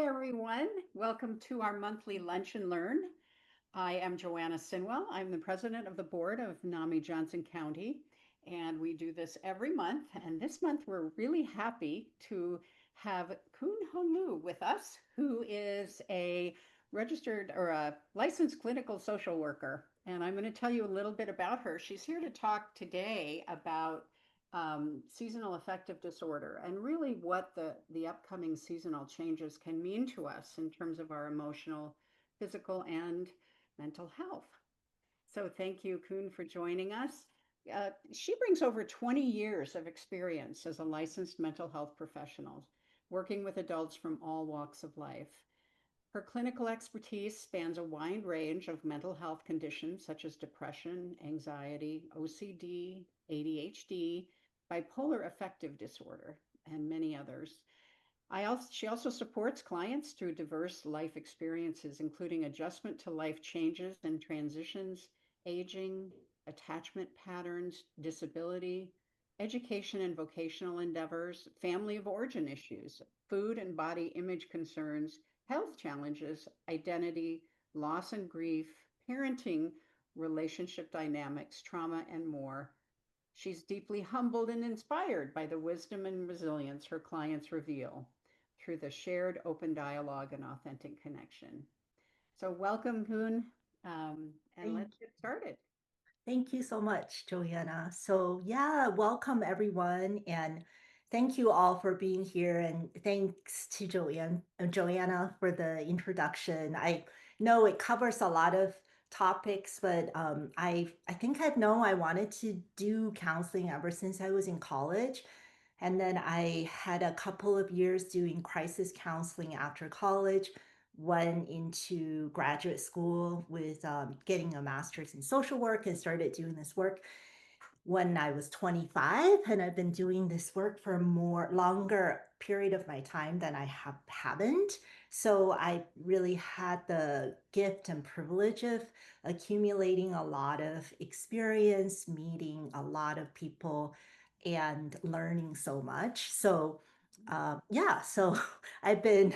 everyone. Welcome to our monthly Lunch and Learn. I am Joanna Sinwell. I'm the president of the board of NAMI Johnson County, and we do this every month. And this month, we're really happy to have Kun-Hong Lu with us, who is a registered or a licensed clinical social worker. And I'm going to tell you a little bit about her. She's here to talk today about seasonal affective disorder and really what the upcoming seasonal changes can mean to us in terms of our emotional, physical, and mental health. So thank you, Kun, for joining us. She brings over 20 years of experience as a licensed mental health professional, working with adults from all walks of life. Her clinical expertise spans a wide range of mental health conditions such as depression, anxiety, OCD, ADHD, bipolar affective disorder, and many others. She also supports clients through diverse life experiences, including adjustment to life changes and transitions, aging, attachment patterns, disability, education and vocational endeavors, family of origin issues, food and body image concerns, health challenges, identity, loss and grief, parenting, relationship dynamics, trauma, and more. She's deeply humbled and inspired by the wisdom and resilience her clients reveal through the shared open dialogue and authentic connection. So welcome, Kun, and Thank, let's get started. thank you so much, Joanna. So yeah, welcome everyone, and thank you all for being here. And thanks to Joanna for the introduction. I know it covers a lot of topics, but I think I've known I wanted to do counseling ever since I was in college. And then I had a couple of years doing crisis counseling after college, went into graduate school with getting a master's in social work and started doing this work when I was 25. And I've been doing this work for a more longer period of my time than I haven't. So I really had the gift and privilege of accumulating a lot of experience, meeting a lot of people, and learning so much. So yeah, so I've been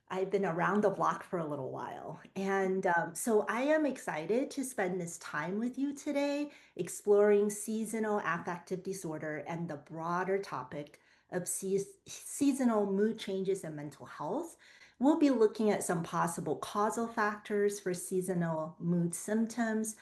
I've been around the block for a little while. And so I am excited to spend this time with you today, exploring seasonal affective disorder and the broader topic of seasonal mood changes and mental health. We'll be looking at some possible causal factors for seasonal mood symptoms,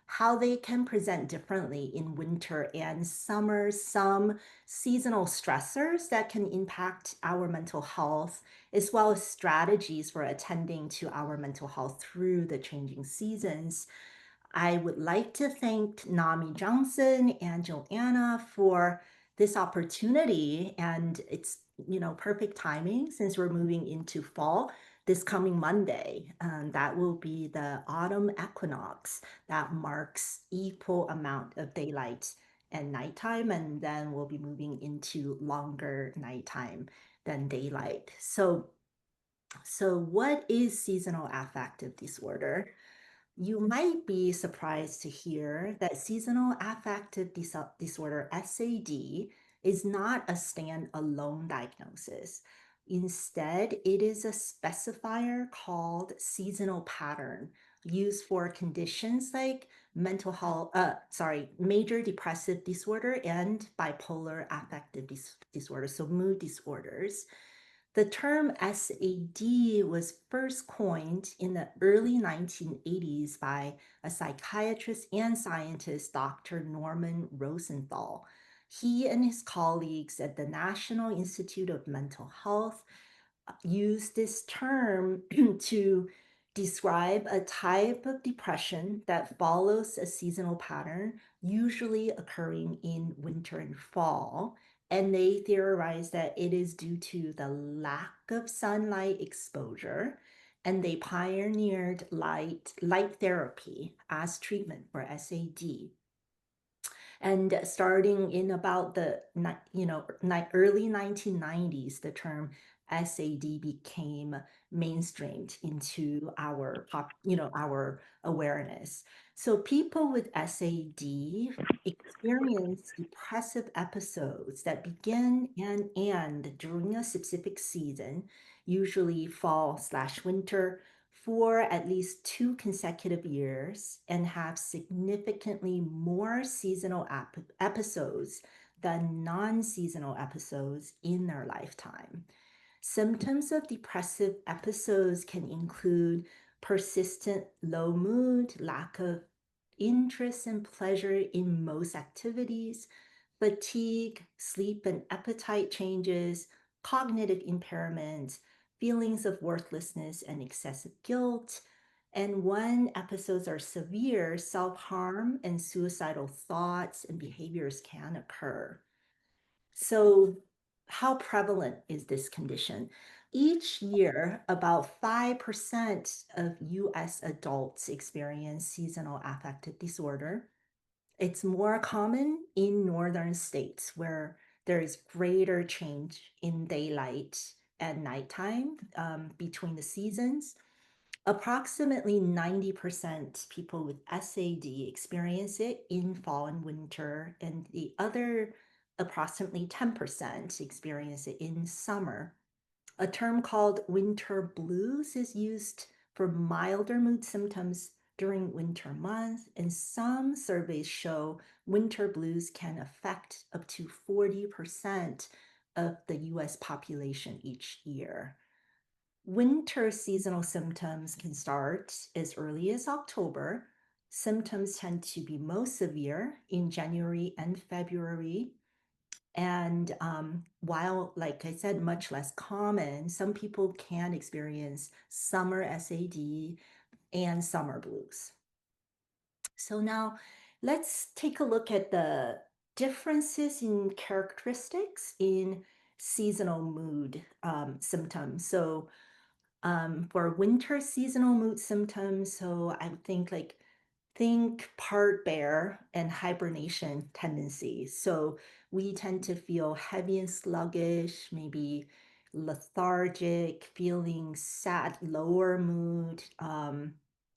how they can present differently in winter and summer, some seasonal stressors that can impact our mental health, as well as strategies for attending to our mental health through the changing seasons. I would like to thank Nami Johnson and Joanna for this opportunity. And it's, perfect timing since we're moving into fall this coming Monday. That will be the autumn equinox that marks equal amount of daylight and nighttime. And then we'll be moving into longer nighttime than daylight. So what is seasonal affective disorder? You might be surprised to hear that seasonal affective disorder, SAD, is not a standalone diagnosis. Instead, it is a specifier called seasonal pattern used for conditions like major depressive disorder and bipolar affective disorder, so mood disorders. The term SAD was first coined in the early 1980s by a psychiatrist and scientist, Dr. Norman Rosenthal. He and his colleagues at the National Institute of Mental Health used this term to describe a type of depression that follows a seasonal pattern, usually occurring in winter and fall. And they theorize that it is due to the lack of sunlight exposure. And they pioneered light therapy as treatment for SAD. And starting in about the early 1990s, the term SAD became mainstreamed into our awareness. So people with SAD experience depressive episodes that begin and end during a specific season, usually fall/winter, for at least 2 consecutive years and have significantly more seasonal episodes than non-seasonal episodes in their lifetime. Symptoms of depressive episodes can include persistent low mood, lack of interest and pleasure in most activities, fatigue, sleep and appetite changes, cognitive impairment, feelings of worthlessness and excessive guilt. And when episodes are severe, self harm and suicidal thoughts and behaviors can occur. So, how prevalent is this condition? Each year, about 5% of US adults experience seasonal affective disorder. It's more common in northern states where there is greater change in daylight and nighttime between the seasons. Approximately 90% people with SAD experience it in fall and winter, and the other approximately 10% experience it in summer. A term called winter blues is used for milder mood symptoms during winter months, and some surveys show winter blues can affect up to 40% of the US population each year. Winter seasonal symptoms can start as early as October. Symptoms tend to be most severe in January and February. And while, like I said, much less common, some people can experience summer SAD and summer blues. So now let's take a look at the differences in characteristics in seasonal mood symptoms. So for winter seasonal mood symptoms, so I would think part bear and hibernation tendencies. So we tend to feel heavy and sluggish, maybe lethargic, feeling sad, lower mood.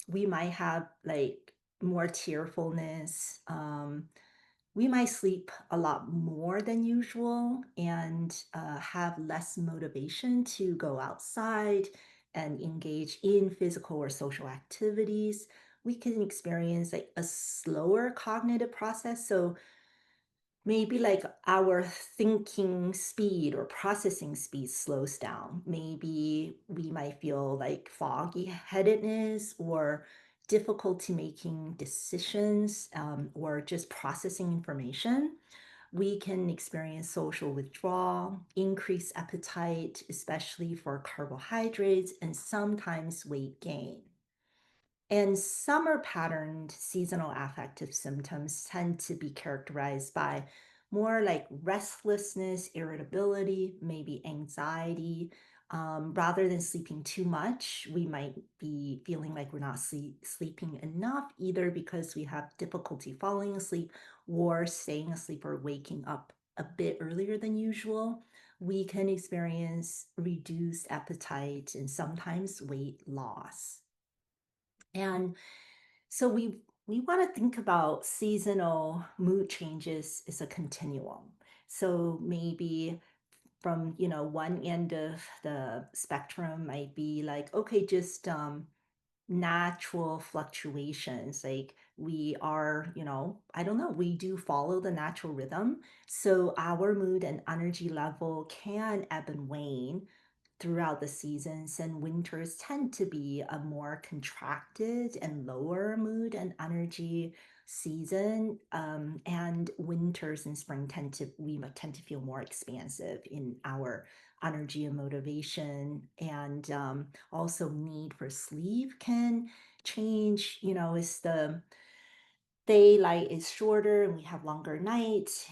We might have like more tearfulness. We might sleep a lot more than usual and have less motivation to go outside and engage in physical or social activities. We can experience like a slower cognitive process. So maybe like our thinking speed or processing speed slows down. Maybe we might feel like foggy headedness or difficulty making decisions or just processing information. We can experience social withdrawal, increased appetite, especially for carbohydrates, and sometimes weight gain. And summer patterned seasonal affective symptoms tend to be characterized by more like restlessness, irritability, maybe anxiety. Rather than sleeping too much, we might be feeling like we're not sleeping enough, either because we have difficulty falling asleep or staying asleep or waking up a bit earlier than usual. We can experience reduced appetite and sometimes weight loss. And so we want to think about seasonal mood changes as a continuum. So maybe from one end of the spectrum might be like, okay, just natural fluctuations, like we are, I don't know, we do follow the natural rhythm, so our mood and energy level can ebb and wane throughout the seasons, and winters tend to be a more contracted and lower mood and energy season. And winters and spring tend to feel more expansive in our energy and motivation, and also need for sleep can change. As the daylight is shorter and we have longer nights,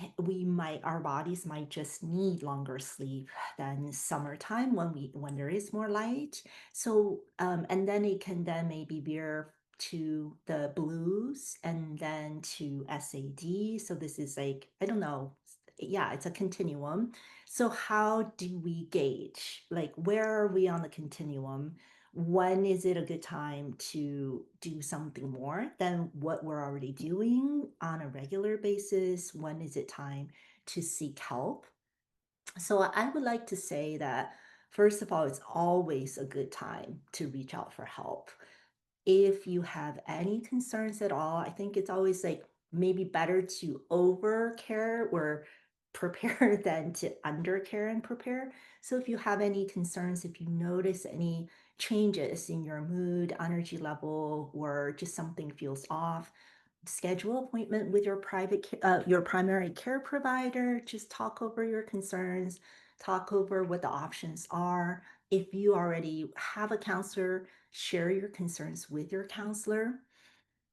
our bodies might just need longer sleep than summertime when there is more light. So and then it can then maybe veer to the blues and then to SAD. So this is like, I don't know. Yeah, it's a continuum. So how do we gauge? Like, where are we on the continuum? When is it a good time to do something more than what we're already doing on a regular basis? When is it time to seek help? So I would like to say that First of all, it's always a good time to reach out for help. If you have any concerns at all, I think it's always like maybe better to over care or prepare than to under care and prepare. So if you have any concerns, if you notice any changes in your mood, energy level, or just something feels off, schedule appointment with your your primary care provider. Just talk over your concerns, talk over what the options are. If you already have a counselor, share your concerns with your counselor.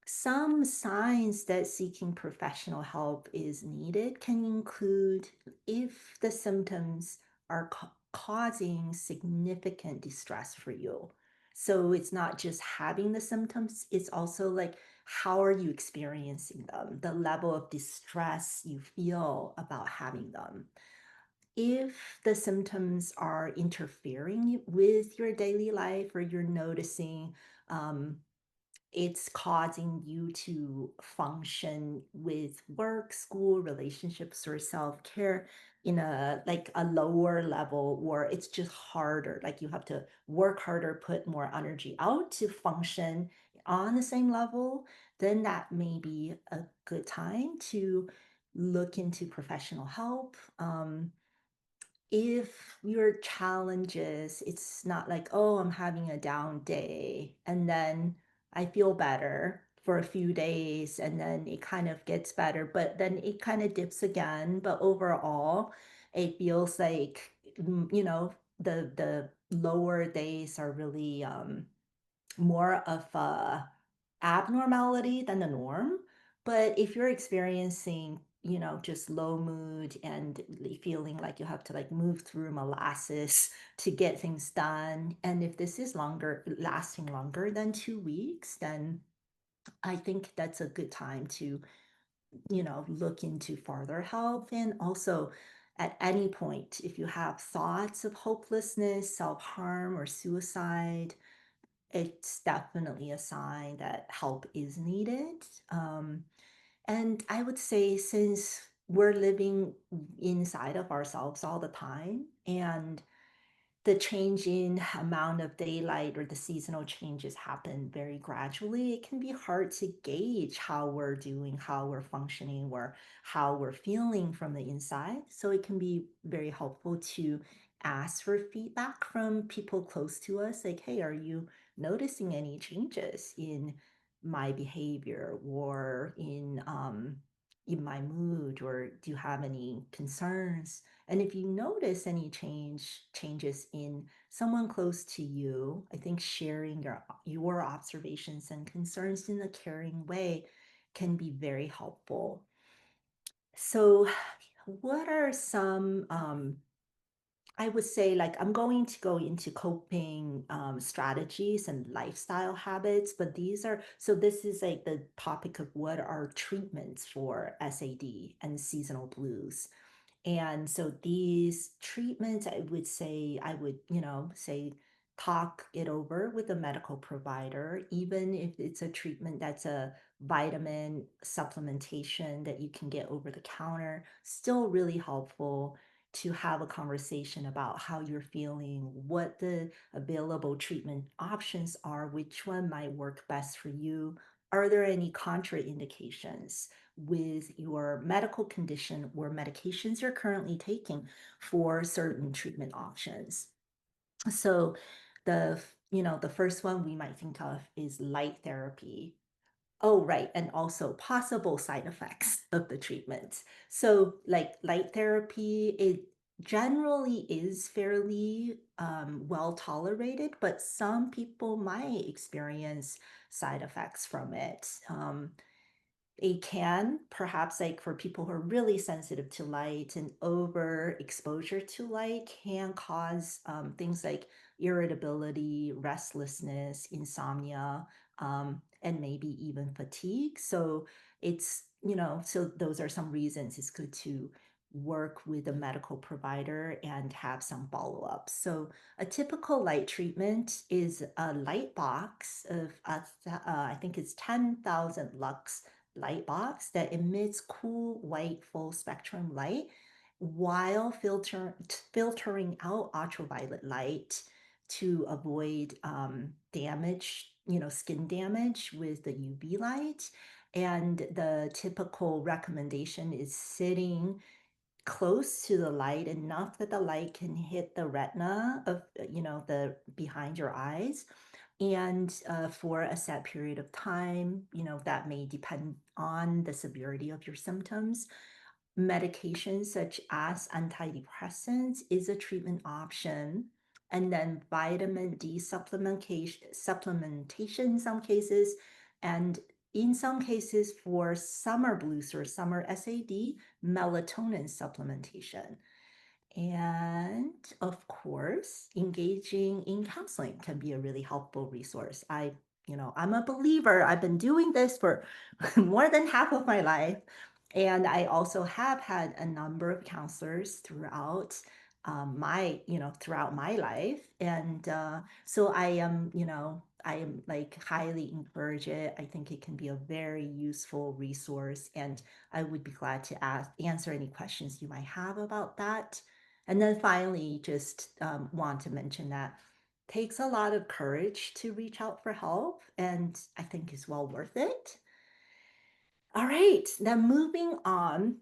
Some signs that seeking professional help is needed can include if the symptoms are causing significant distress for you. So it's not just having the symptoms, it's also like how are you experiencing them, the level of distress you feel about having them. If the symptoms are interfering with your daily life or you're noticing um, it's causing you to function with work, school, relationships, or self-care in a like a lower level, or it's just harder. Like you have to work harder, put more energy out to function on the same level, then that may be a good time to look into professional help. If your challenges, it's not like, oh, I'm having a down day and then I feel better for a few days and then it kind of gets better, but then it kind of dips again. But overall, it feels like, the lower days are really more of a abnormality than the norm. But if you're experiencing, just low mood and feeling like you have to like move through molasses to get things done, and if this is lasting longer than 2 weeks, then I think that's a good time to, look into further help. And also, at any point, if you have thoughts of hopelessness, self harm, or suicide, it's definitely a sign that help is needed. And I would say since we're living inside of ourselves all the time and the changing amount of daylight or the seasonal changes happen very gradually, it can be hard to gauge how we're doing, how we're functioning, or how we're feeling from the inside. So it can be very helpful to ask for feedback from people close to us, like, hey, are you noticing any changes in my behavior or in my mood, or do you have any concerns? And if you notice any changes in someone close to you, I think sharing your observations and concerns in a caring way can be very helpful. So, what are some I would say, like, I'm going to go into coping strategies and lifestyle habits, but this is like the topic of what are treatments for SAD and seasonal blues. And so these treatments, I would, say talk it over with a medical provider, even if it's a treatment that's a vitamin supplementation that you can get over the counter, still really helpful to have a conversation about how you're feeling, what the available treatment options are, which one might work best for you. Are there any contraindications with your medical condition or medications you're currently taking for certain treatment options? So the first one we might think of is light therapy. Oh, right. And also possible side effects of the treatment. So, like light therapy, it generally is fairly well tolerated, but some people might experience side effects from it. It can perhaps, like for people who are really sensitive to light, and over exposure to light can cause things like irritability, restlessness, insomnia, and maybe even fatigue. So so those are some reasons it's good to work with a medical provider and have some follow-up. So a typical light treatment is a light box of I think it's 10,000 lux light box that emits cool white full spectrum light. while filtering out ultraviolet light to avoid damage, skin damage with the UV light. And the typical recommendation is sitting close to the light enough that the light can hit the retina of, the behind your eyes. And for a set period of time, that may depend on the severity of your symptoms. Medications such as antidepressants is a treatment option. And then vitamin D supplementation in some cases. And in some cases, for summer blues or summer SAD, melatonin supplementation. And of course, engaging in counseling can be a really helpful resource. I'm a believer. I've been doing this for more than half of my life. And I also have had a number of counselors throughout my life. And so I am like highly encourage it. I think it can be a very useful resource. And I would be glad to answer any questions you might have about that. And then finally, just want to mention that takes a lot of courage to reach out for help, and I think is well worth it. All right, now moving on,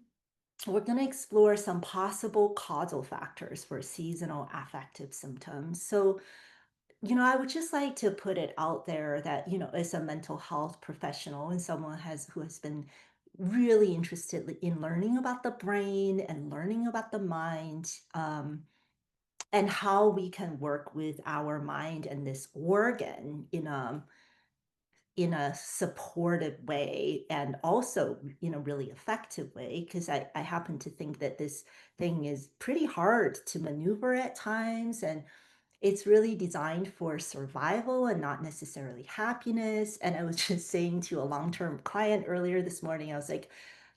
we're going to explore some possible causal factors for seasonal affective symptoms. So, I would just like to put it out there that, as a mental health professional and someone who has been really interested in learning about the brain and learning about the mind, and how we can work with our mind and this organ in a supportive way, and also really effective way, because I happen to think that this thing is pretty hard to maneuver at times, and it's really designed for survival and not necessarily happiness. And I was just saying to a long-term client earlier this morning, I was like,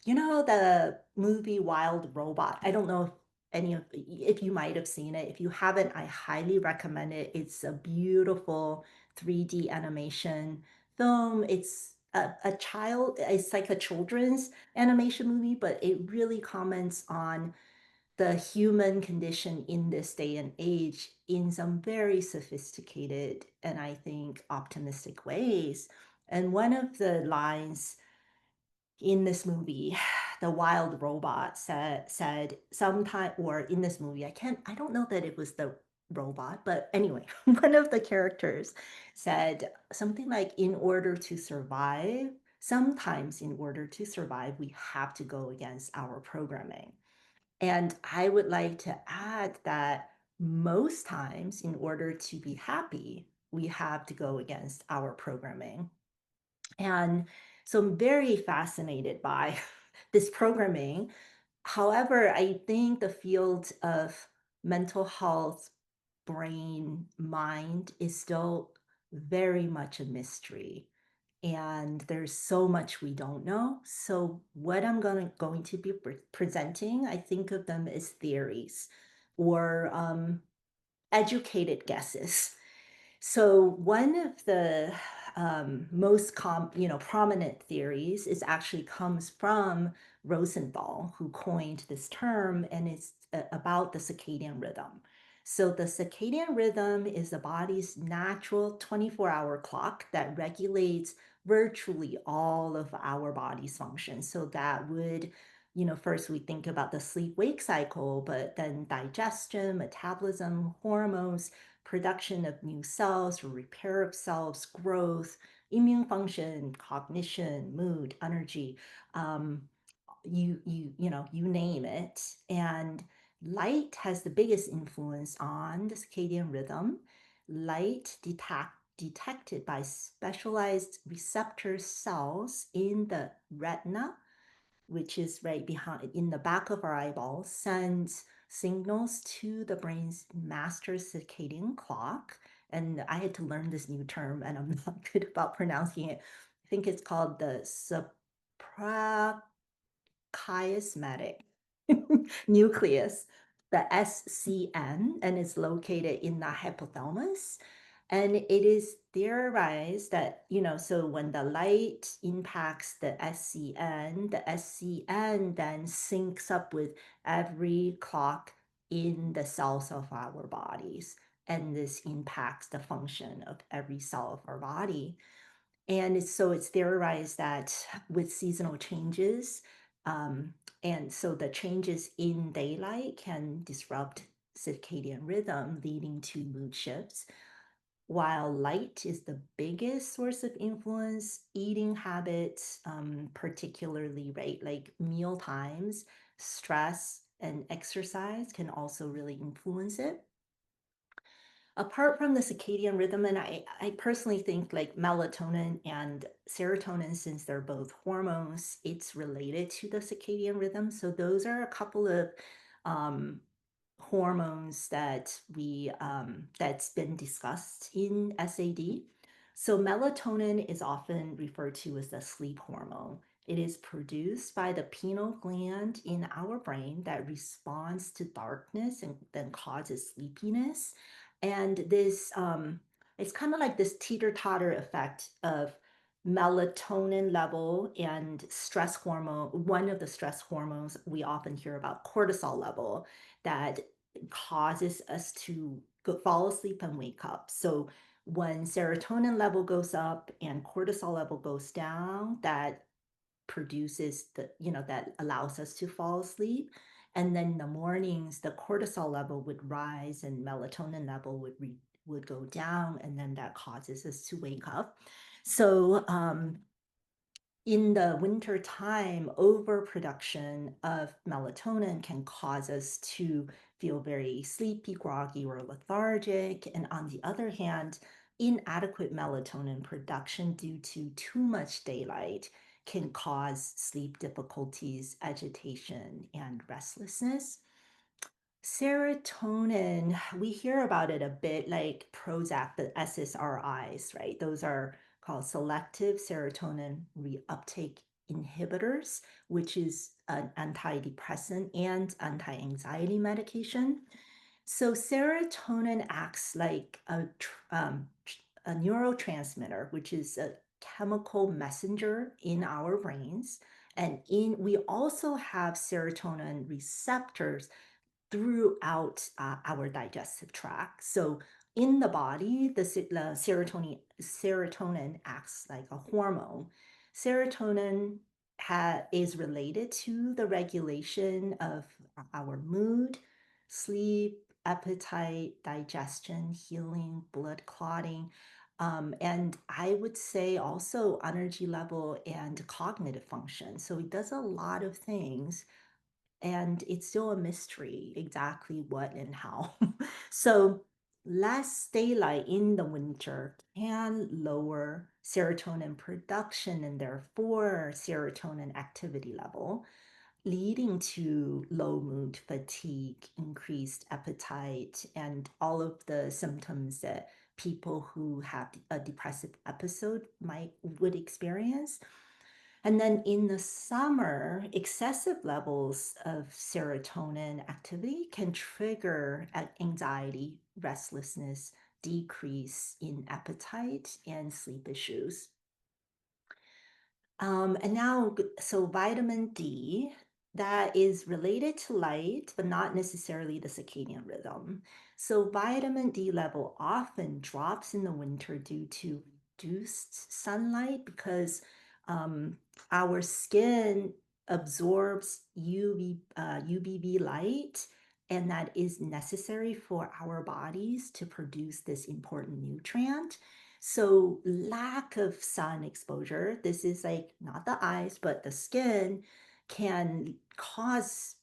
the movie Wild Robot. I don't know if you might have seen it. If you haven't, I highly recommend it. It's a beautiful 3D animation film. It's like a children's animation movie, but it really comments on the human condition in this day and age in some very sophisticated and I think optimistic ways. And one of the lines in this movie, the wild robot said sometime, or in this movie, I don't know that it was the robot, but anyway, one of the characters said something like, in order to survive, sometimes in order to survive, we have to go against our programming. And I would like to add that most times, in order to be happy, we have to go against our programming. And so I'm very fascinated by this programming. However, I think the field of mental health, brain, mind is still very much a mystery. And there's so much we don't know. So what I'm going to be presenting, I think of them as theories or educated guesses. So one of the most prominent theories is actually comes from Rosenthal, who coined this term, and it's about the circadian rhythm. So the circadian rhythm is the body's natural 24-hour clock that regulates virtually all of our body's functions. So that would, first we think about the sleep-wake cycle, but then digestion, metabolism, hormones, production of new cells, repair of cells, growth, immune function, cognition, mood, energy, um, you name it. And light has the biggest influence on the circadian rhythm. Light detected by specialized receptor cells in the retina, which is right behind in the back of our eyeball, sends signals to the brain's master circadian clock. And I had to learn this new term, and I'm not good about pronouncing it. I think it's called the suprachiasmatic nucleus, the SCN, and it's located in the hypothalamus. And it is theorized that, so when the light impacts the SCN then syncs up with every clock in the cells of our bodies. And this impacts the function of every cell of our body. And so it's theorized that with seasonal changes, um, and so the changes in daylight can disrupt circadian rhythm, leading to mood shifts. While light is the biggest source of influence, eating habits, particularly right, like meal times, stress, and exercise can also really influence it. Apart from the circadian rhythm, and I personally think like melatonin and serotonin, since they're both hormones, it's related to the circadian rhythm. So those are a couple of um, hormones that that's been discussed in SAD. So melatonin is often referred to as the sleep hormone. It is produced by the pineal gland in our brain that responds to darkness and then causes sleepiness. And this it's kind of like this teeter-totter effect of melatonin level and stress hormone. One of the stress hormones we often hear about, cortisol level, that causes us to fall asleep and wake up. So when serotonin level goes up and cortisol level goes down, that produces that allows us to fall asleep. And then in the mornings, the cortisol level would rise and melatonin level would go down, and then that causes us to wake up. So in the winter time, overproduction of melatonin can cause us to feel very sleepy, groggy, or lethargic. And on the other hand, inadequate melatonin production due to too much daylight can cause sleep difficulties, agitation, and restlessness. Serotonin, we hear about it a bit like Prozac, the SSRIs, right? Those are called selective serotonin reuptake inhibitors, which is an antidepressant and anti-anxiety medication. So serotonin acts like a neurotransmitter, which is a chemical messenger in our brains. And we also have serotonin receptors throughout our digestive tract. So in the body, the serotonin acts like a hormone. Serotonin is related to the regulation of our mood, sleep, appetite, digestion, healing, blood clotting, and I would say also energy level and cognitive function. So it does a lot of things, and it's still a mystery exactly what and how. So less daylight in the winter can lower serotonin production and therefore serotonin activity level, leading to low mood, fatigue, increased appetite, and all of the symptoms that people who have a depressive episode would experience. And then in the summer, excessive levels of serotonin activity can trigger anxiety, restlessness, decrease in appetite, and sleep issues. And now, so vitamin D, that is related to light, but not necessarily the circadian rhythm. So vitamin D level often drops in the winter due to reduced sunlight because um, our skin absorbs UVB light, and that is necessary for our bodies to produce this important nutrient. So lack of sun exposure, this is like not the eyes, but the skin, can cause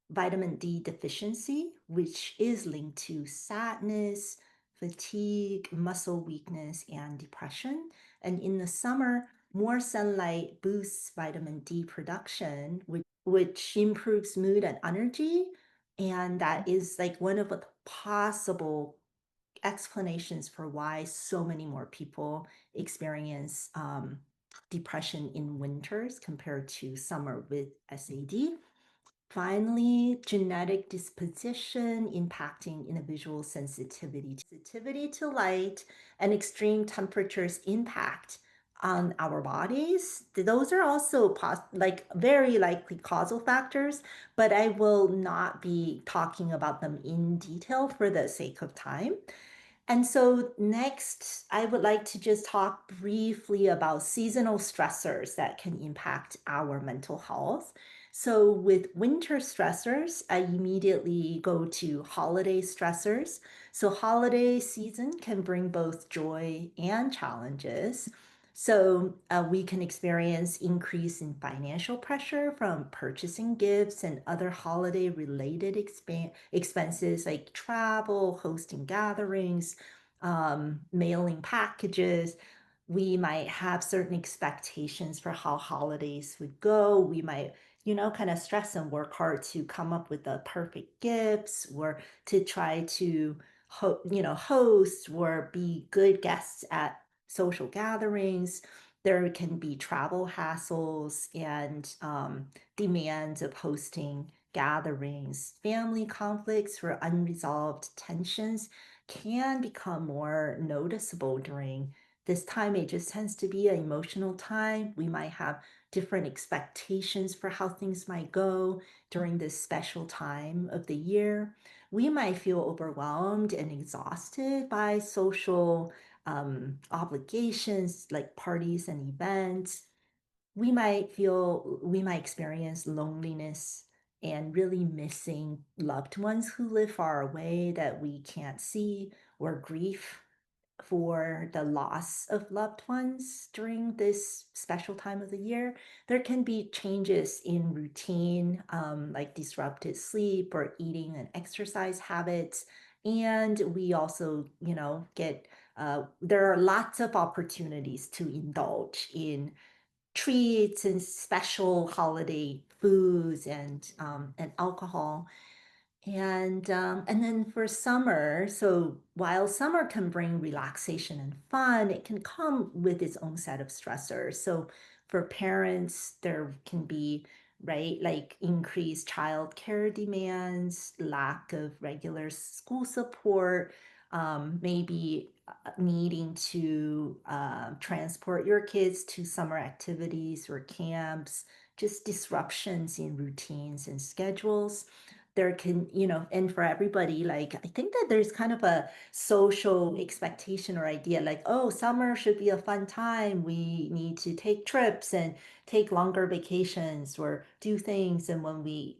vitamin D deficiency, which is linked to sadness, fatigue, muscle weakness, and depression. And in the summer, more sunlight boosts vitamin D production, which improves mood and energy. And that is like one of the possible explanations for why so many more people experience depression in winters compared to summer with SAD. Finally, genetic disposition impacting individual sensitivity to light and extreme temperatures impact on our bodies. Those are also like very likely causal factors, but I will not be talking about them in detail for the sake of time. And so next, I would like to just talk briefly about seasonal stressors that can impact our mental health. So with winter stressors, I immediately go to holiday stressors. So holiday season can bring both joy and challenges. So we can experience increase in financial pressure from purchasing gifts and other holiday related expenses like travel, hosting gatherings, mailing packages. We might have certain expectations for how holidays would go. We might, kind of stress and work hard to come up with the perfect gifts or to try to, host or be good guests at social gatherings. There can be travel hassles and demands of hosting gatherings, family conflicts or unresolved tensions can become more noticeable during this time. It just tends to be an emotional time. We might have different expectations for how things might go during this special time of the year. We might feel overwhelmed and exhausted by social obligations like parties and events. We might experience loneliness and really missing loved ones who live far away that we can't see, or grief for the loss of loved ones during this special time of the year. There can be changes in routine, like disrupted sleep or eating and exercise habits. And we also, there are lots of opportunities to indulge in treats and special holiday foods and alcohol. And then for summer, so while summer can bring relaxation and fun, it can come with its own set of stressors. So for parents, there can be, right, like increased childcare demands, lack of regular school support, maybe needing to transport your kids to summer activities or camps, just disruptions in routines and schedules. There can, and for everybody, like I think that there's kind of a social expectation or idea like, oh, summer should be a fun time. We need to take trips and take longer vacations or do things. And when we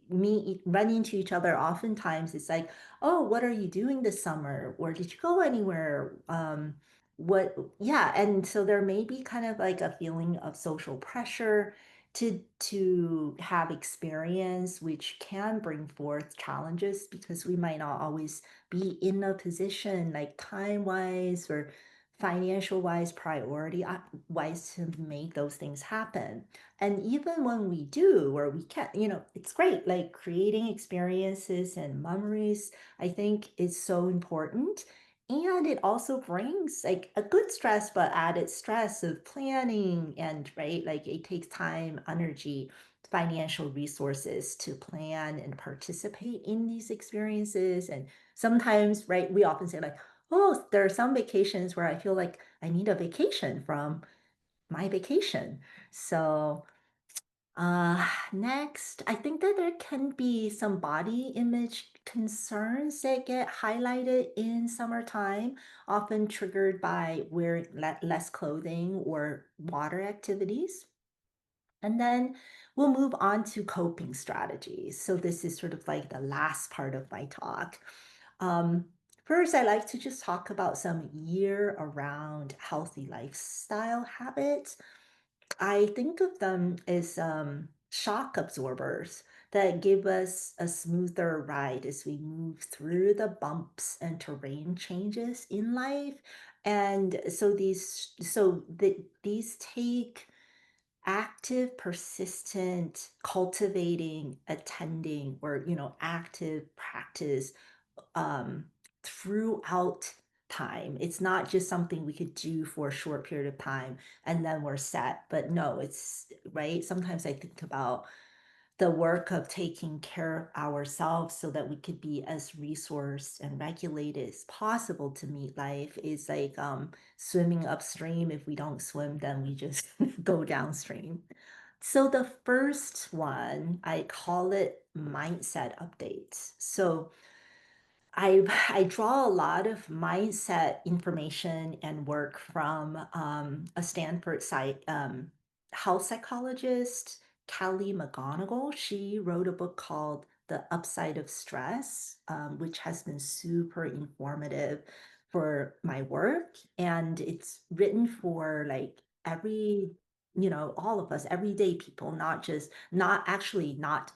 run into each other, oftentimes it's like, oh, what are you doing this summer? Or did you go anywhere? Yeah. And so there may be kind of like a feeling of social pressure to have experience, which can bring forth challenges because we might not always be in a position like time wise or financial wise, priority wise to make those things happen. And even when we do, or we can't, it's great. Like creating experiences and memories, I think is so important. And it also brings like a good stress, but added stress of planning and right, like it takes time, energy, financial resources to plan and participate in these experiences. And sometimes, right, we often say like, oh, there are some vacations where I feel like I need a vacation from my vacation. So next, I think that there can be some body image concerns that get highlighted in summertime, often triggered by wearing less clothing or water activities. And then we'll move on to coping strategies. So this is sort of like the last part of my talk. Um, First, I like to just talk about some year-around healthy lifestyle habits. I think of them as shock absorbers that give us a smoother ride as we move through the bumps and terrain changes in life. And so these take active, persistent, cultivating, attending, or active practice um, throughout time. It's not just something we could do for a short period of time and then we're set. But no, it's right. Sometimes I think about the work of taking care of ourselves so that we could be as resourced and regulated as possible to meet life is like swimming upstream. If we don't swim, then we just go downstream. So the first one, I call it mindset updates. So I draw a lot of mindset information and work from a Stanford site health psychologist, Kelly McGonigal. She wrote a book called The Upside of Stress, which has been super informative for my work. And it's written for like all of us, everyday people, not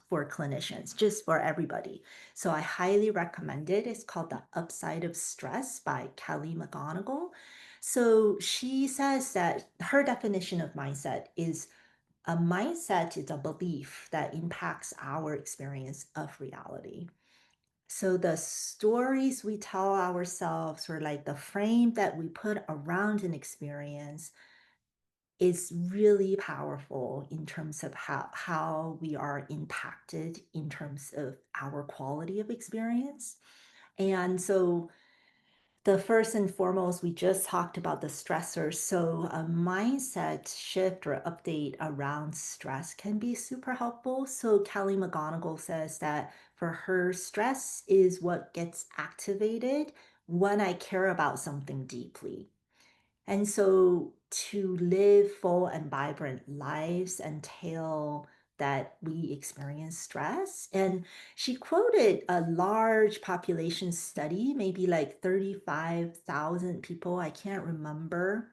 for clinicians, just for everybody. So I highly recommend it. It's called The Upside of Stress by Kelly McGonigal. So she says that her definition of mindset is a mindset is a belief that impacts our experience of reality. So the stories we tell ourselves or like the frame that we put around an experience is really powerful in terms of how we are impacted in terms of our quality of experience. And so the first and foremost, we just talked about the stressors. So a mindset shift or update around stress can be super helpful. So Kelly McGonigal says that for her, stress is what gets activated when I care about something deeply. And so to live full and vibrant lives entail that we experience stress. And she quoted a large population study, maybe like 35,000 people. I can't remember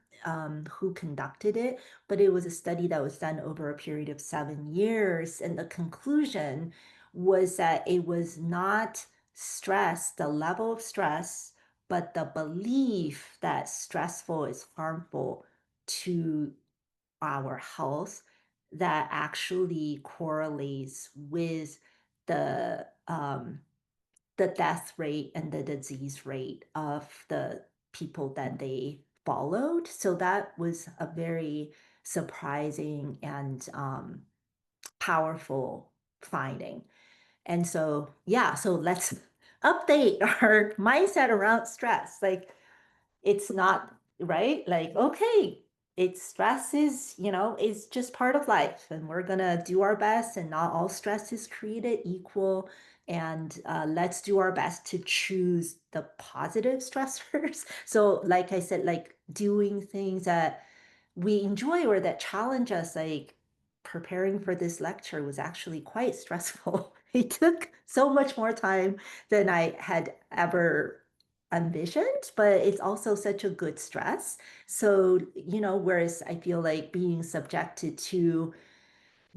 who conducted it, but it was a study that was done over a period of 7 years. And the conclusion was that it was not stress, the level of stress, but the belief that stressful is harmful to our health that actually correlates with the um, the death rate and the disease rate of the people that they followed. So that was a very surprising and powerful finding. And so, yeah, so let's update our mindset around stress. Like, it's not right. Like, okay, it's stress is just part of life, and we're gonna do our best, and not all stress is created equal. And let's do our best to choose the positive stressors. So, like I said, like doing things that we enjoy or that challenge us, like preparing for this lecture was actually quite stressful. It took so much more time than I had ever envisioned, but it's also such a good stress. So, whereas I feel like being subjected to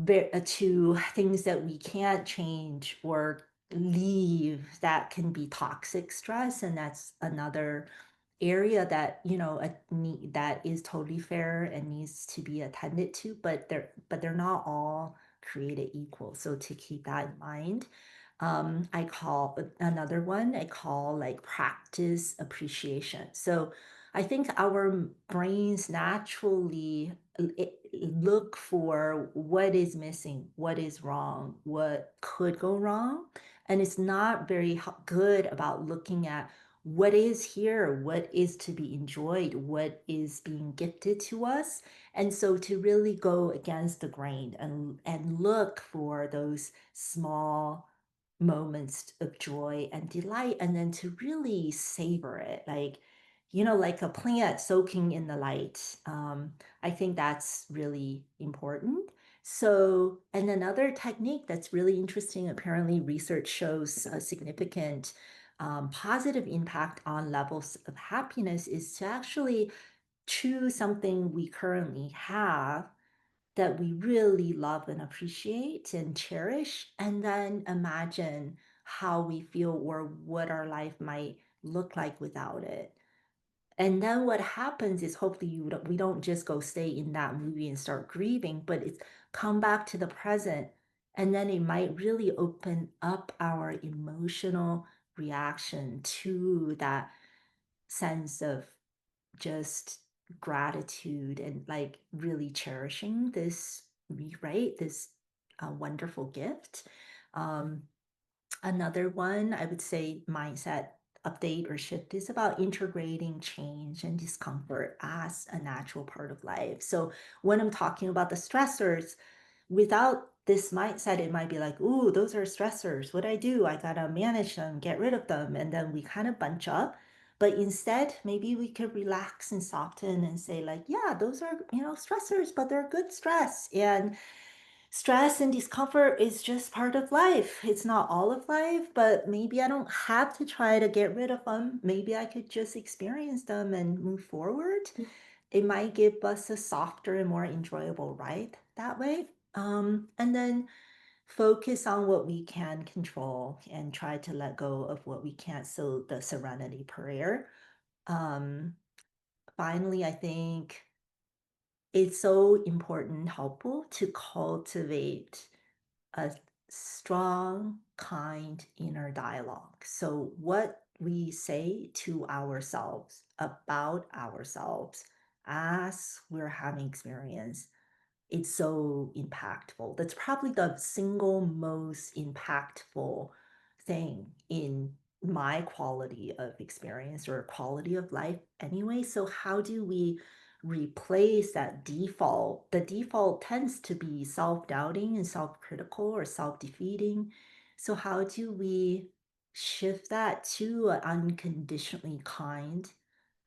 things that we can't change or leave, that can be toxic stress, and that's another area that that is totally fair and needs to be attended to, but they're not all created equal, so to keep that in mind. I call another one, I call like practice appreciation. So I think our brains naturally look for what is missing, what is wrong, what could go wrong. And it's not very good about looking at what is here, what is to be enjoyed, what is being gifted to us. And so to really go against the grain and look for those small moments of joy and delight, and then to really savor it, like a plant soaking in the light. I think that's really important. So, and another technique that's really interesting, apparently research shows a significant positive impact on levels of happiness, is to actually choose something we currently have that we really love and appreciate and cherish, and then imagine how we feel or what our life might look like without it. And then what happens is hopefully we don't just go stay in that movie and start grieving, but it's come back to the present. And then it might really open up our emotional reaction to that sense of just gratitude and like really cherishing this, right? This a wonderful gift. Um, Another one, I would say mindset update or shift is about integrating change and discomfort as a natural part of life. So when I'm talking about the stressors, without this mindset, it might be like, ooh, those are stressors. What I do, I gotta manage them, get rid of them, and then we kind of bunch up. But instead, maybe we could relax and soften and say, like, yeah, those are, stressors, but they're good stress. And stress and discomfort is just part of life. It's not all of life, but maybe I don't have to try to get rid of them. Maybe I could just experience them and move forward. It might give us a softer and more enjoyable ride that way. And then focus on what we can control and try to let go of what we can't. So the serenity prayer. Um, Finally, I think it's so important, helpful to cultivate a strong, kind inner dialogue. So, what we say to ourselves about ourselves as we're having experience, it's so impactful. That's probably the single most impactful thing in my quality of experience or quality of life anyway. So how do we replace that default? The default tends to be self-doubting and self-critical or self-defeating. So how do we shift that to an unconditionally kind,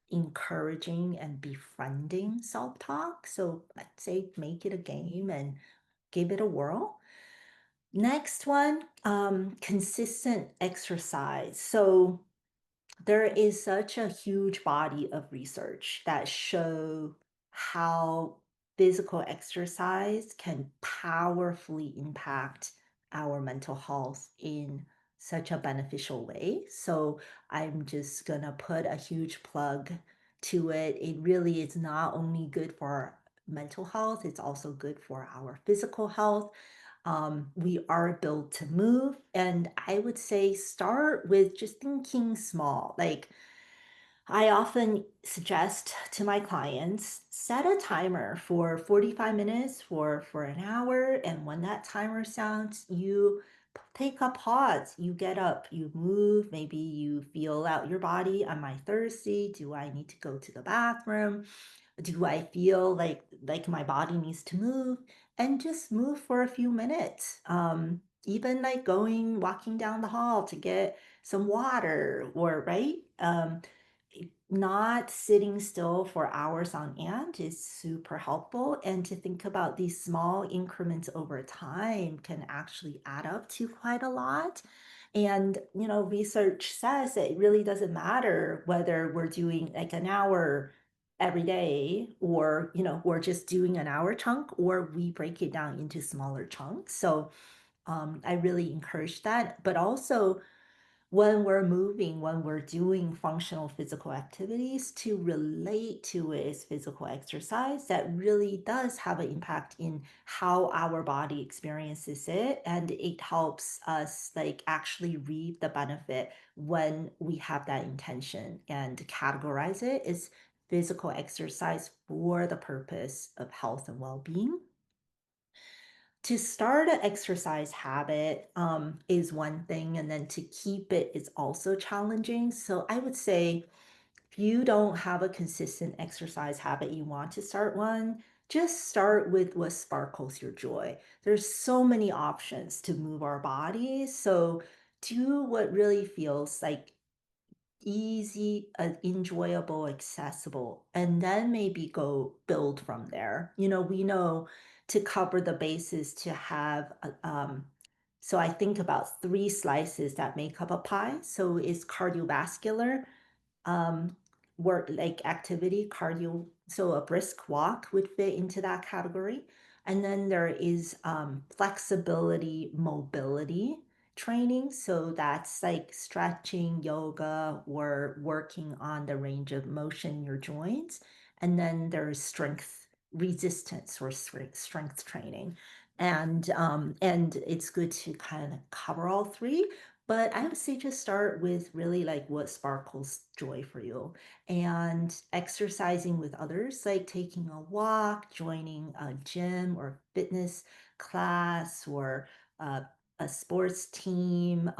encouraging and befriending self-talk? So I'd say make it a game and give it a whirl. Next one, consistent exercise. So there is such a huge body of research that show how physical exercise can powerfully impact our mental health in such a beneficial way. So I'm just gonna put a huge plug to it. It really is not only good for our mental health, it's also good for our physical health. We are built to move. And I would say start with just thinking small. Like I often suggest to my clients, set a timer for 45 minutes for an hour. And when that timer sounds, you take a pause, you get up, you move, maybe you feel out your body. Am I thirsty? Do I need to go to the bathroom? Do I feel like my body needs to move? And just move for a few minutes. Even like going walking down the hall to get some water or right. Not sitting still for hours on end is super helpful. And to think about these small increments over time can actually add up to quite a lot. And, research says that it really doesn't matter whether we're doing like an hour every day or, we're just doing an hour chunk or we break it down into smaller chunks. So I really encourage that. But also, when we're moving, when we're doing functional physical activities, to relate to it as physical exercise, that really does have an impact in how our body experiences it. And it helps us like actually reap the benefit when we have that intention and categorize it as physical exercise for the purpose of health and well-being. To start an exercise habit is one thing, and then to keep it is also challenging. So I would say if you don't have a consistent exercise habit, you want to start one, just start with what sparkles your joy. There's so many options to move our bodies. So do what really feels like easy, enjoyable, accessible, and then maybe go build from there. We know to cover the bases to have, so I think about three slices that make up a pie. So it's cardiovascular, um, work like activity, cardio. So a brisk walk would fit into that category. And then there is flexibility, mobility training. So that's like stretching, yoga, or working on the range of motion in your joints. And then there's strength resistance or strength training. And it's good to kind of cover all three. But I would say just start with really like what sparkles joy for you and exercising with others, like taking a walk, joining a gym or fitness class or uh, a sports team,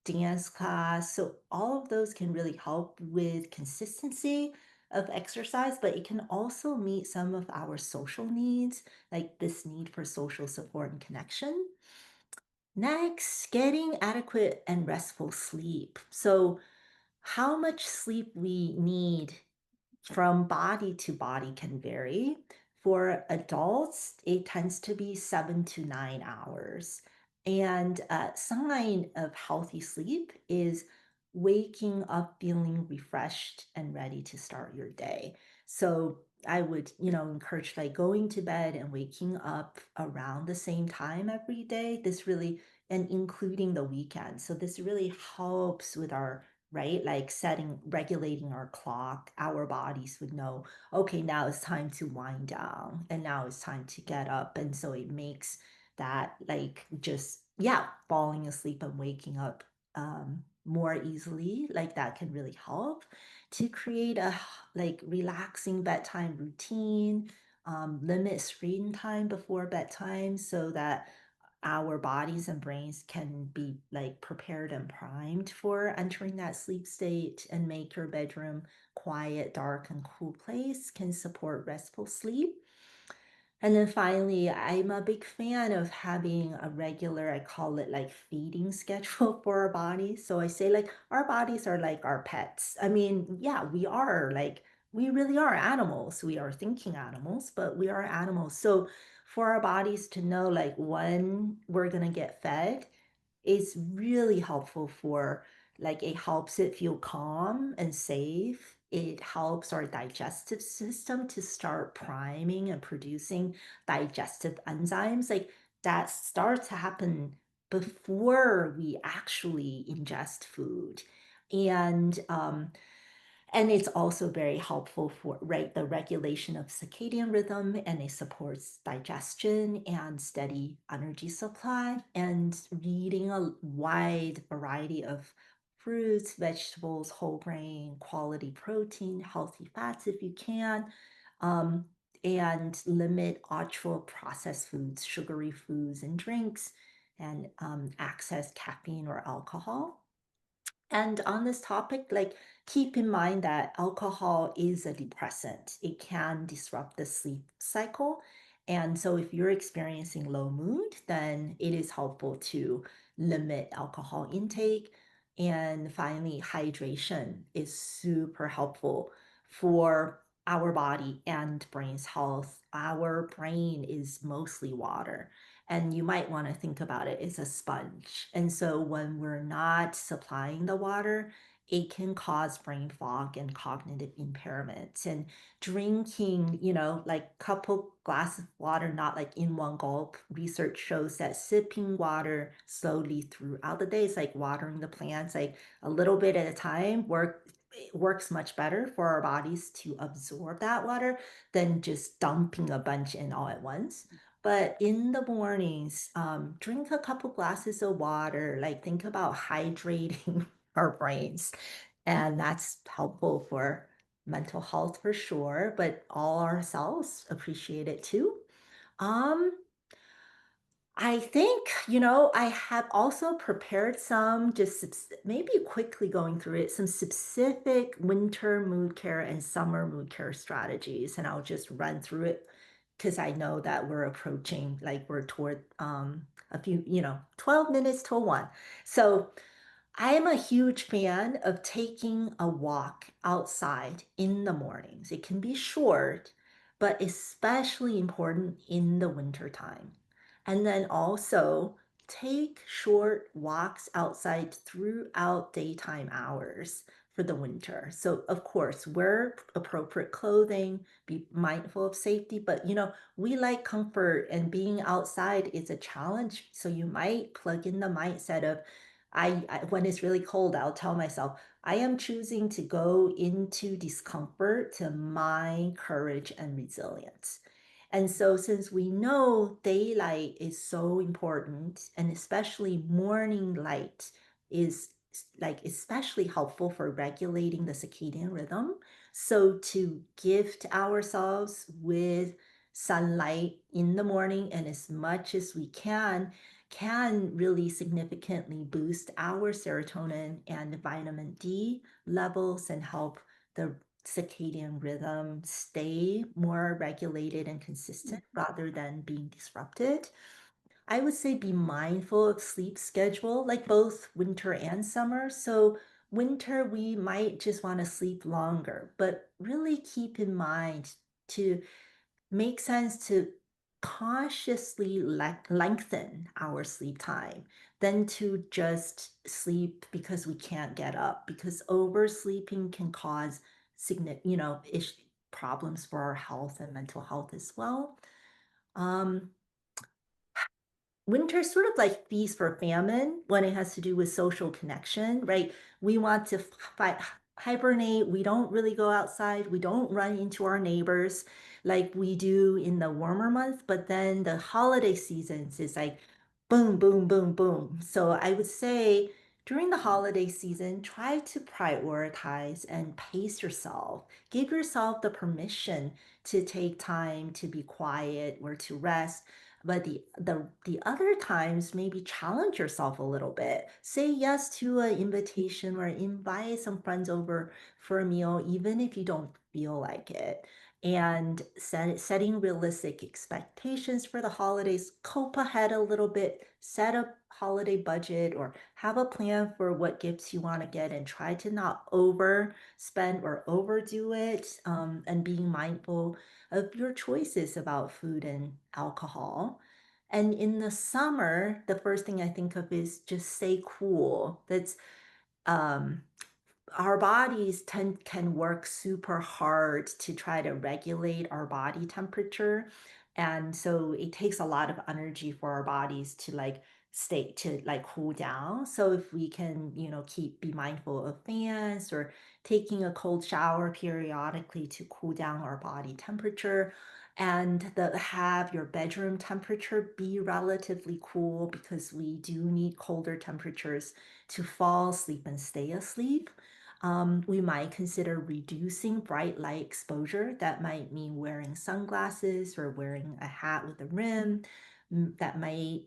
dance class. So all of those can really help with consistency of exercise, but it can also meet some of our social needs, like this need for social support and connection. Next, getting adequate and restful sleep. So, how much sleep we need from body to body can vary. For adults, it tends to be 7 to 9 hours. And a sign of healthy sleep is waking up feeling refreshed and ready to start your day. So I would, encourage like going to bed and waking up around the same time every day. This really, and including the weekend. So this really helps with our right? Like regulating our clock, our bodies would know, okay, now it's time to wind down and now it's time to get up. And so it makes that like just, yeah, falling asleep and waking up more easily. Like that can really help to create a like relaxing bedtime routine, limit screen time before bedtime so that our bodies and brains can be like prepared and primed for entering that sleep state and make your bedroom quiet, dark, and cool place can support restful sleep. And then finally, I'm a big fan of having a regular, I call it like feeding schedule for our bodies. So I say like our bodies are like our pets. I mean, yeah, we are like, we really are animals. We are thinking animals, but we are animals. So for our bodies to know like when we're going to get fed is really helpful for like it helps it feel calm and safe. It helps our digestive system to start priming and producing digestive enzymes. Like that starts to happen before we actually ingest food. And and it's also very helpful for right the regulation of circadian rhythm, and it supports digestion and steady energy supply. And eating a wide variety of fruits, vegetables, whole grain, quality protein, healthy fats if you can, um, and limit ultra processed foods, sugary foods, and drinks, and access caffeine or alcohol. And on this topic, like keep in mind that alcohol is a depressant. It can disrupt the sleep cycle. And so if you're experiencing low mood, then it is helpful to limit alcohol intake. And finally, hydration is super helpful for our body and brain's health. Our brain is mostly water. And you might want to think about it as a sponge. And so when we're not supplying the water, it can cause brain fog and cognitive impairments. And drinking, like couple glass of water, not like in one gulp. Research shows that sipping water slowly throughout the day is like watering the plants, like a little bit at a time, it works much better for our bodies to absorb that water than just dumping a bunch in all at once. But in the mornings, drink a couple glasses of water, like think about hydrating our brains. And that's helpful for mental health for sure, but all our cells appreciate it too. Um, I think, I have also prepared some, just maybe quickly going through it, some specific winter mood care and summer mood care strategies. And I'll just run through it because I know that we're approaching, like we're toward a few, 12 minutes till one. So I am a huge fan of taking a walk outside in the mornings. It can be short, but especially important in the winter time. And then also take short walks outside throughout daytime hours for the winter. So, of course, wear appropriate clothing, be mindful of safety, but we like comfort and being outside is a challenge. So, you might plug in the mindset of when it's really cold, I'll tell myself, I am choosing to go into discomfort to mine courage and resilience. And so, since we know daylight is so important, and especially morning light is like especially helpful for regulating the circadian rhythm. So to gift ourselves with sunlight in the morning and as much as we can really significantly boost our serotonin and vitamin D levels and help the circadian rhythm stay more regulated and consistent rather than being disrupted. I would say be mindful of sleep schedule, like both winter and summer. So winter, we might just want to sleep longer, but really keep in mind to make sense to consciously lengthen our sleep time than to just sleep because we can't get up, because oversleeping can cause problems for our health and mental health as well. Um, Winter is sort of like feast for famine when it has to do with social connection, right? We want to hibernate. We don't really go outside. We don't run into our neighbors like we do in the warmer months. But then the holiday seasons is like boom, boom, boom, boom. So I would say during the holiday season, try to prioritize and pace yourself. Give yourself the permission to take time to be quiet or to rest, but the other times, maybe challenge yourself a little bit. Say yes to an invitation or invite some friends over for a meal, even if you don't feel like it. And setting realistic expectations for the holidays, cope ahead a little bit, set a holiday budget or have a plan for what gifts you want to get and try to not overspend or overdo it, and being mindful of your choices about food and alcohol. And in the summer, the first thing I think of is just stay cool. That's um, our bodies can work super hard to try to regulate our body temperature, and so it takes a lot of energy for our bodies to cool down. So if we can be mindful of fans or taking a cold shower periodically to cool down our body temperature, and have your bedroom temperature be relatively cool, because we do need colder temperatures to fall asleep and stay asleep. We might consider reducing bright light exposure. That might mean wearing sunglasses or wearing a hat with a rim. That might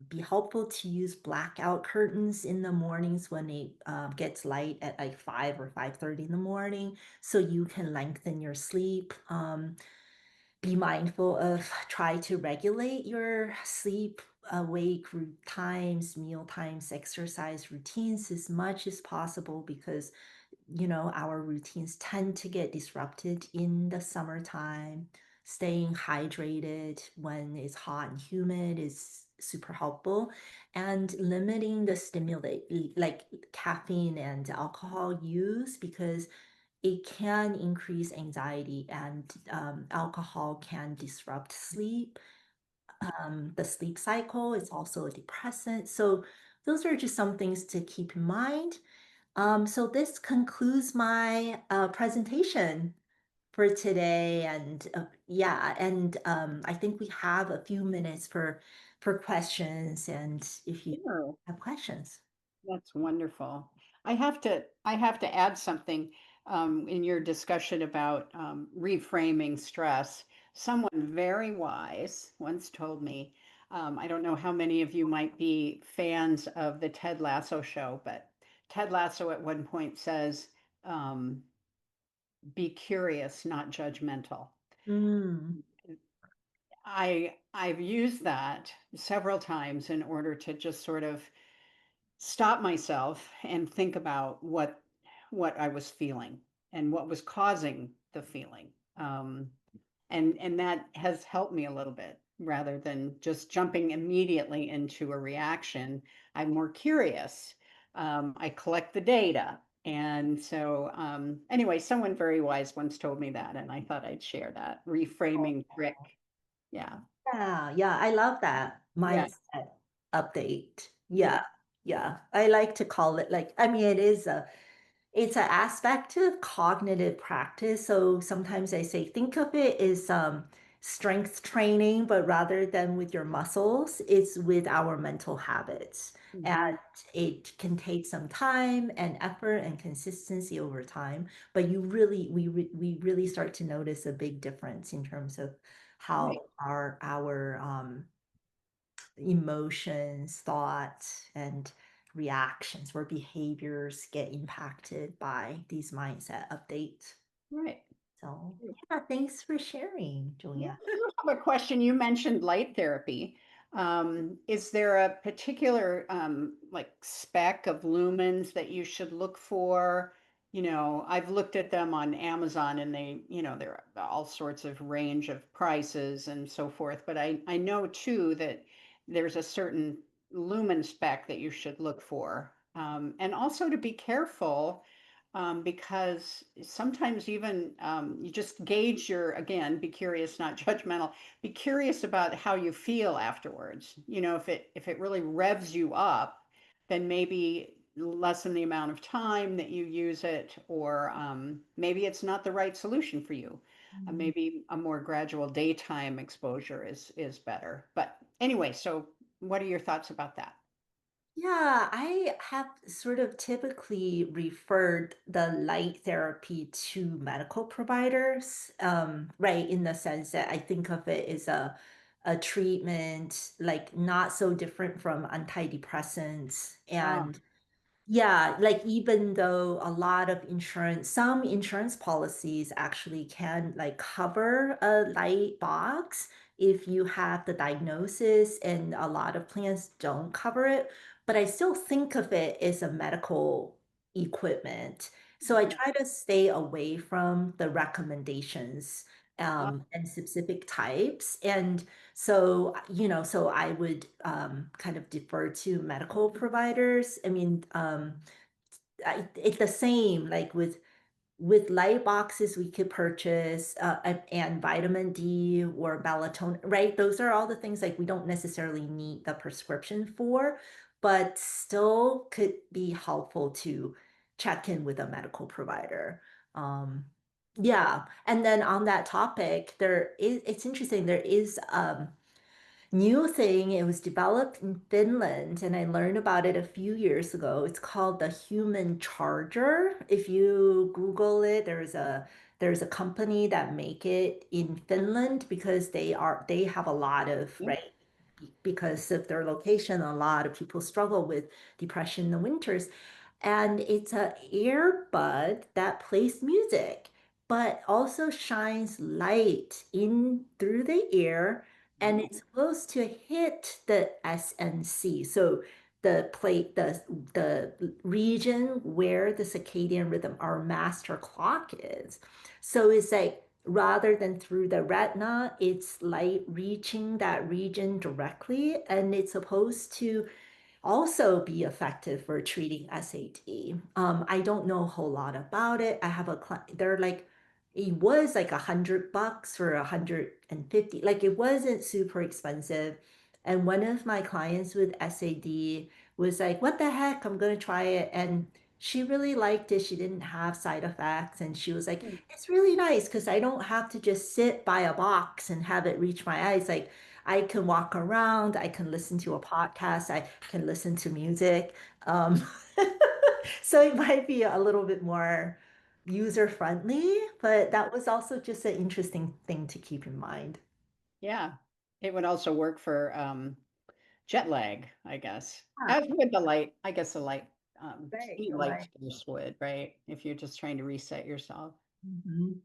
be helpful to use blackout curtains in the mornings when it gets light at like 5 or 5:30 in the morning, so you can lengthen your sleep. Be mindful of try to regulate your sleep, awake times, meal times, exercise routines as much as possible, because our routines tend to get disrupted in the summertime. Staying hydrated when it's hot and humid is super helpful, and limiting the stimulate like caffeine and alcohol use, because it can increase anxiety, and alcohol can disrupt sleep. The sleep cycle is also a depressant. So those are just some things to keep in mind. So this concludes my presentation for today, and yeah, and I think we have a few minutes for questions, and if you Sure. have questions. That's wonderful. I have to add something in your discussion about reframing stress. Someone very wise once told me, I don't know how many of you might be fans of the Ted Lasso show, but Ted Lasso at one point says, um, "Be curious, not judgmental." Mm, I've used that several times in order to just sort of stop myself and think about what I was feeling and what was causing the feeling. And that has helped me a little bit rather than just jumping immediately into a reaction. I'm more curious. I collect the data. And so, anyway, someone very wise once told me that, and I thought I'd share that reframing trick. Yeah. yeah, yeah, I love that Yeah. mindset update. Yeah. Yeah, yeah. I like to call it like, I mean, it's an aspect of cognitive practice. So sometimes I say, think of it as strength training, but rather than with your muscles, it's with our mental habits. Mhm. And it can take some time and effort and consistency over time, but we really start to notice a big difference in terms of Right. how our emotions, thoughts, and reactions or behaviors get impacted by these mindset updates. Right. So, yeah, thanks for sharing, Yeah, Julia. I have a question. You mentioned light therapy. Is there a particular like spec of lumens that you should look for? You know, I've looked at them on Amazon and there are all sorts of range of prices and so forth, but I know too that there's a certain lumen spec that you should look for. And also to be careful because sometimes even you just gauge again, be curious, not judgmental, be curious about how you feel afterwards. You know, if it really revs you up, then maybe lessen the amount of time that you use it, or maybe it's not the right solution for you. Mm. Maybe a more gradual daytime exposure is better. But anyway, so what are your thoughts about that? Yeah, I have sort of typically referred the light therapy to medical providers, right? In the sense that I think of it as a treatment, like not so different from antidepressants. Ah, And yeah, like even though a lot of insurance, some insurance policies actually can like cover a light box if you have the diagnosis, and a lot of plans don't cover it. But I still think of it as a medical equipment. So I yeah. try to stay away from the recommendations Ah, and specific types. And so, so I would kind of defer to medical providers. I mean, it's the same like with light boxes we could purchase and vitamin D or melatonin, right? Those are all the things like we don't necessarily need the prescription for, but still could be helpful to check in with a medical provider. Um, yeah. And then on that topic, it's interesting, there is new thing. It was developed in Finland, and I learned about it a few years ago. It's called the human charger. If you Google it, there's a company that make it in Finland because they have a lot of, yeah. right, because of their location, a lot of people struggle with depression in the winters. And it's a earbud that plays music, but also shines light in through the ear, and Oh, it's supposed to hit the SNC. So the plate, the region where the circadian rhythm, our master clock is. So it's like rather than through the retina, it's light reaching that region directly, and it's supposed to also be effective for treating SAD. I don't know a whole lot about it. I have a client, they're like, it was like $100 or 150. Like it wasn't super expensive. And one of my clients with SAD was like, what the heck? I'm gonna try it. And she really liked it. She didn't have side effects. And she was like, hmm, it's really nice because I don't have to just sit by a box and have it reach my eyes. Like I can walk around, I can listen to a podcast, I can listen to music. Um, so it might be a little bit more user friendly, but that was also just an interesting thing to keep in mind. yeah. It would also work for jet lag, I guess. Ah, As with the light, I guess the right, light right. source would, right? If you're just trying to reset yourself.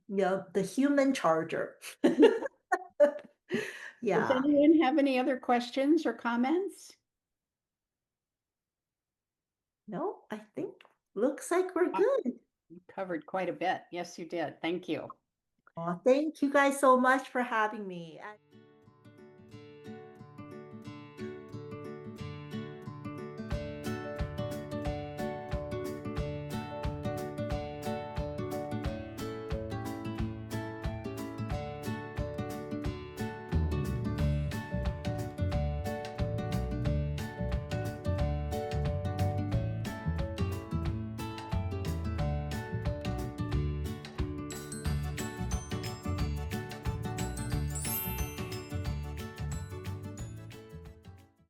Yeah, the human charger. Does Yeah. anyone have any other questions or comments? No, I think looks like we're Ah, good. you covered quite a bit. Yes, you did. Thank you. Thank you guys so much for having me.